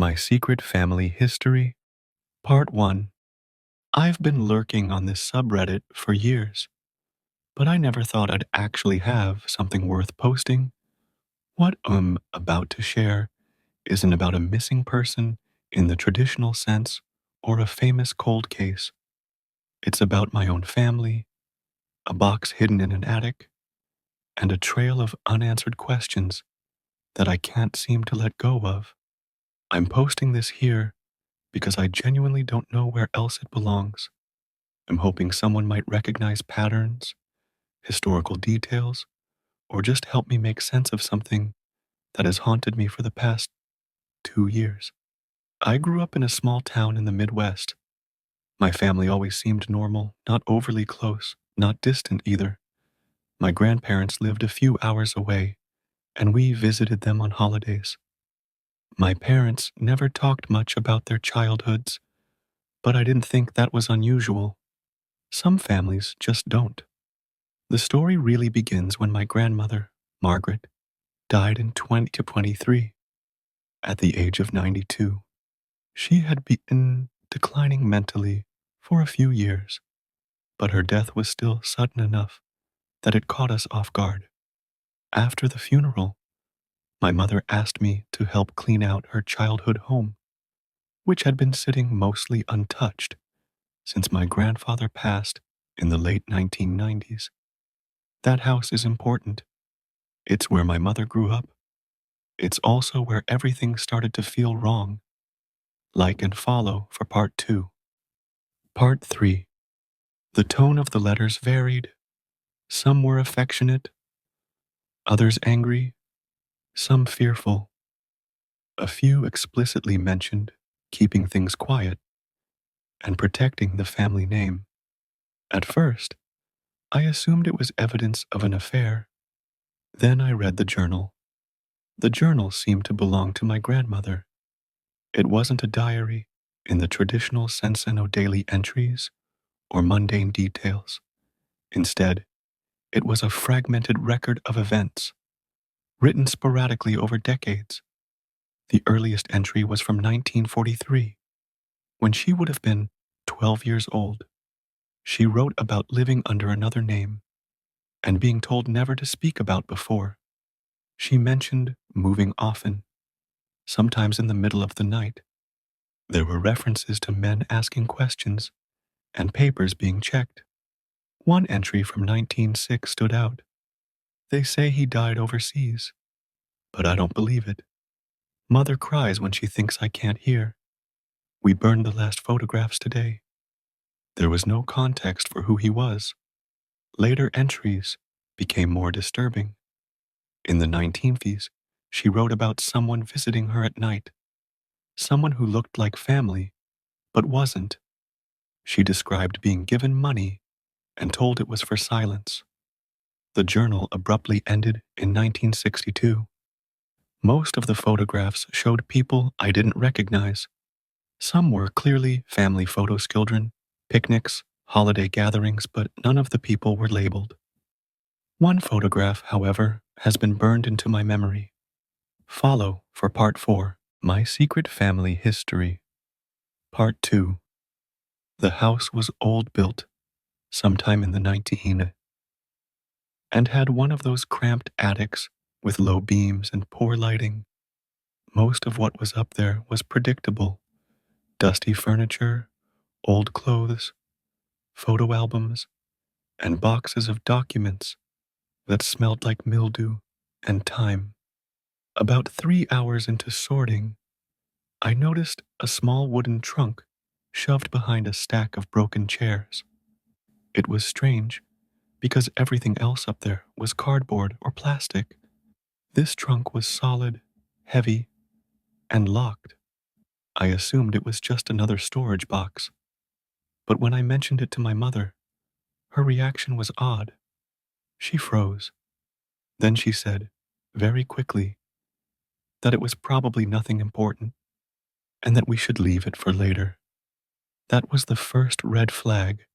My Secret Family History, Part 1. I've been lurking on this subreddit for years, but I never thought I'd actually have something worth posting. What I'm about to share isn't about a missing person in the traditional sense or a famous cold case. It's about my own family, a box hidden in an attic, and a trail of unanswered questions that I can't seem to let go of. I'm posting this here because I genuinely don't know where else it belongs. I'm hoping someone might recognize patterns, historical details, or just help me make sense of something that has haunted me for the past 2 years. I grew up in a small town in the Midwest. My family always seemed normal, not overly close, not distant either. My grandparents lived a few hours away, and we visited them on holidays. My parents never talked much about their childhoods, but I didn't think that was unusual. Some families just don't. The story really begins when my grandmother, Margaret, died in 2023 at the age of 92. She had been declining mentally for a few years, but her death was still sudden enough that it caught us off guard. After the funeral, my mother asked me to help clean out her childhood home, which had been sitting mostly untouched since my grandfather passed in the late 1990s. That house is important. It's where my mother grew up. It's also where everything started to feel wrong. Like and follow for part 2. Part 3. The tone of the letters varied. Some were affectionate, others angry, some fearful. A few explicitly mentioned keeping things quiet and protecting the family name. At first, I assumed it was evidence of an affair. Then I read the journal. The journal seemed to belong to my grandmother. It wasn't a diary in the traditional sense and no daily entries or mundane details. Instead, it was a fragmented record of events, written sporadically over decades. The earliest entry was from 1943, when she would have been 12 years old. She wrote about living under another name and being told never to speak about before. She mentioned moving often, sometimes in the middle of the night. There were references to men asking questions and papers being checked. One entry from 1906 stood out. They say he died overseas, but I don't believe it. Mother cries when she thinks I can't hear. We burned the last photographs today. There was no context for who he was. Later entries became more disturbing. In the 1950s, she wrote about someone visiting her at night, someone who looked like family, but wasn't. She described being given money and told it was for silence. The journal abruptly ended in 1962. Most of the photographs showed people I didn't recognize. Some were clearly family photo children, picnics, holiday gatherings, but none of the people were labeled. One photograph, however, has been burned into my memory. Follow for Part 4, My Secret Family History. Part 2. The house was old built, sometime in the 19 and had one of those cramped attics with low beams and poor lighting. Most of what was up there was predictable. Dusty furniture, old clothes, photo albums, and boxes of documents that smelled like mildew and time. About 3 hours into sorting, I noticed a small wooden trunk shoved behind a stack of broken chairs. It was strange because everything else up there was cardboard or plastic. This trunk was solid, heavy, and locked. I assumed it was just another storage box, but when I mentioned it to my mother, her reaction was odd. She froze. Then she said, very quickly, that it was probably nothing important and that we should leave it for later. That was the first red flag.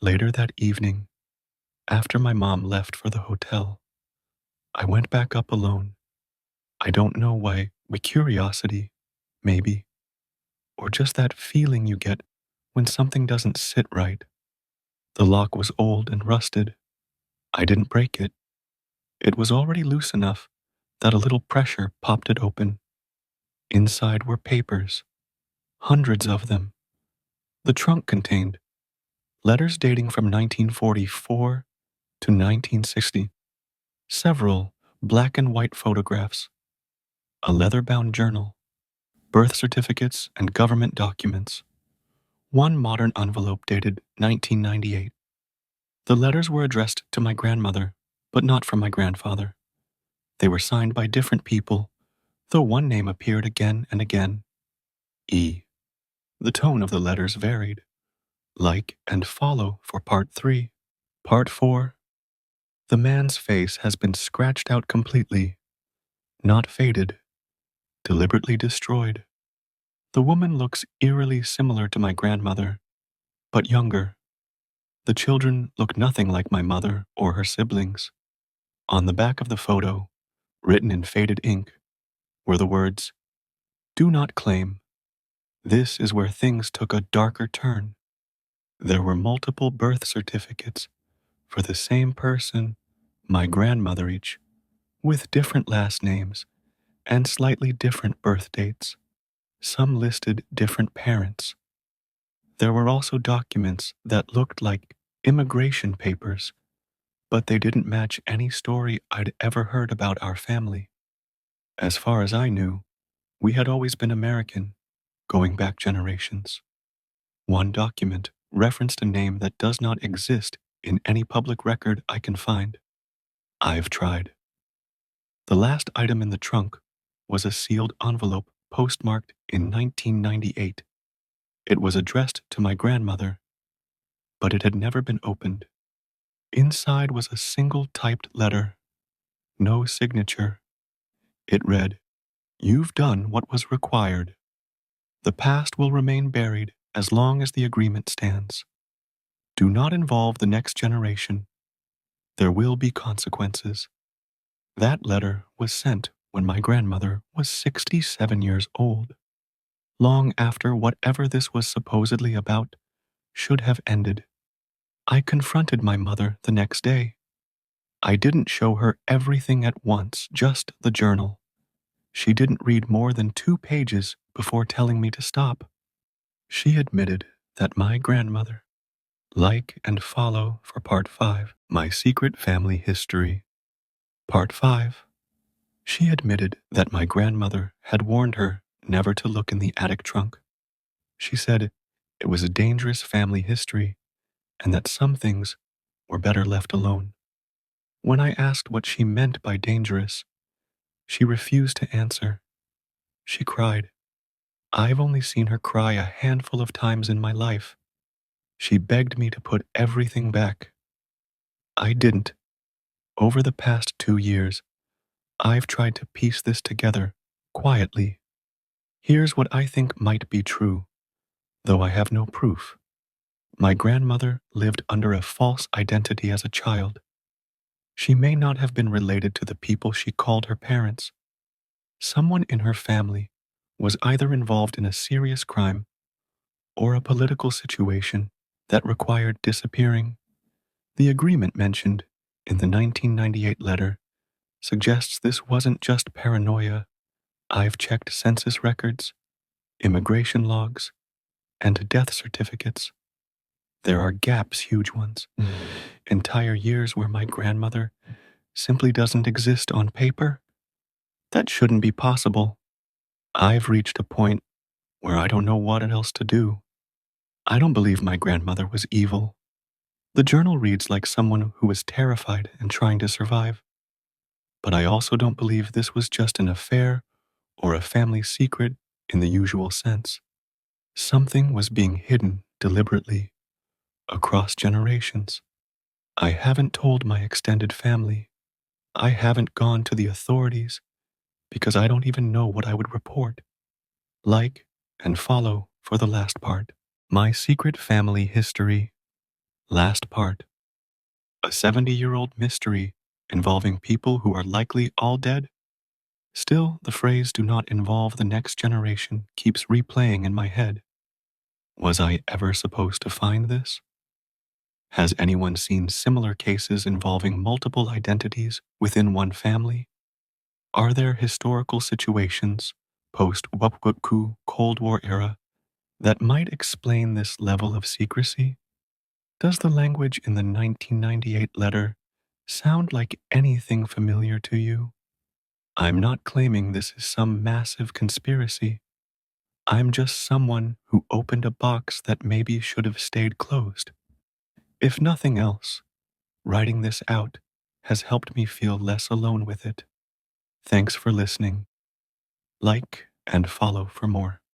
Later that evening, after my mom left for the hotel, I went back up alone. I don't know why, with curiosity, maybe, or just that feeling you get when something doesn't sit right. The lock was old and rusted. I didn't break it. It was already loose enough that a little pressure popped it open. Inside were papers, hundreds of them. The trunk contained letters dating from 1944 to 1960, several black and white photographs, a leather-bound journal, birth certificates and government documents, one modern envelope dated 1998. The letters were addressed to my grandmother, but not from my grandfather. They were signed by different people, though one name appeared again and again. E. The tone of the letters varied. Like and follow for part 3. Part 4. The man's face has been scratched out completely, not faded, deliberately destroyed. The woman looks eerily similar to my grandmother, but younger. The children look nothing like my mother or her siblings. On the back of the photo, written in faded ink, were the words, "Do not claim. This is where things took a darker turn." There were multiple birth certificates for the same person, my grandmother each, with different last names and slightly different birth dates. Some listed different parents. There were also documents that looked like immigration papers, but they didn't match any story I'd ever heard about our family. As far as I knew, we had always been American, going back generations. One document referenced a name that does not exist in any public record I can find. I've tried. The last item in the trunk was a sealed envelope postmarked in 1998. It was addressed to my grandmother, but it had never been opened. Inside was a single typed letter, no signature. It read, "You've done what was required. The past will remain buried as long as the agreement stands. Do not involve the next generation. There will be consequences." That letter was sent when my grandmother was 67 years old, long after whatever this was supposedly about should have ended. I confronted my mother the next day. I didn't show her everything at once, just the journal. She didn't read more than 2 pages before telling me to stop. She admitted that my grandmother, like and follow for part 5, my secret family history. Part 5. She admitted that my grandmother had warned her never to look in the attic trunk. She said it was a dangerous family history and that some things were better left alone. When I asked what she meant by dangerous, she refused to answer. She cried. I've only seen her cry a handful of times in my life. She begged me to put everything back. I didn't. Over the past 2 years, I've tried to piece this together quietly. Here's what I think might be true, though I have no proof. My grandmother lived under a false identity as a child. She may not have been related to the people she called her parents. Someone in her family was either involved in a serious crime or a political situation that required disappearing. The agreement mentioned in the 1998 letter suggests this wasn't just paranoia. I've checked census records, immigration logs, and death certificates. There are gaps, huge ones. Entire years where my grandmother simply doesn't exist on paper. That shouldn't be possible. I've reached a point where I don't know what else to do. I don't believe my grandmother was evil. The journal reads like someone who was terrified and trying to survive. But I also don't believe this was just an affair or a family secret in the usual sense. Something was being hidden deliberately across generations. I haven't told my extended family. I haven't gone to the authorities because I don't even know what I would report. Like and follow for the last part. My secret family history. Last part. A 70-year-old mystery involving people who are likely all dead. Still, the phrase "do not involve the next generation" keeps replaying in my head. Was I ever supposed to find this? Has anyone seen similar cases involving multiple identities within one family? Are there historical situations, post Wapwapku Cold War era, that might explain this level of secrecy? Does the language in the 1998 letter sound like anything familiar to you? I'm not claiming this is some massive conspiracy. I'm just someone who opened a box that maybe should have stayed closed. If nothing else, writing this out has helped me feel less alone with it. Thanks for listening. Like and follow for more.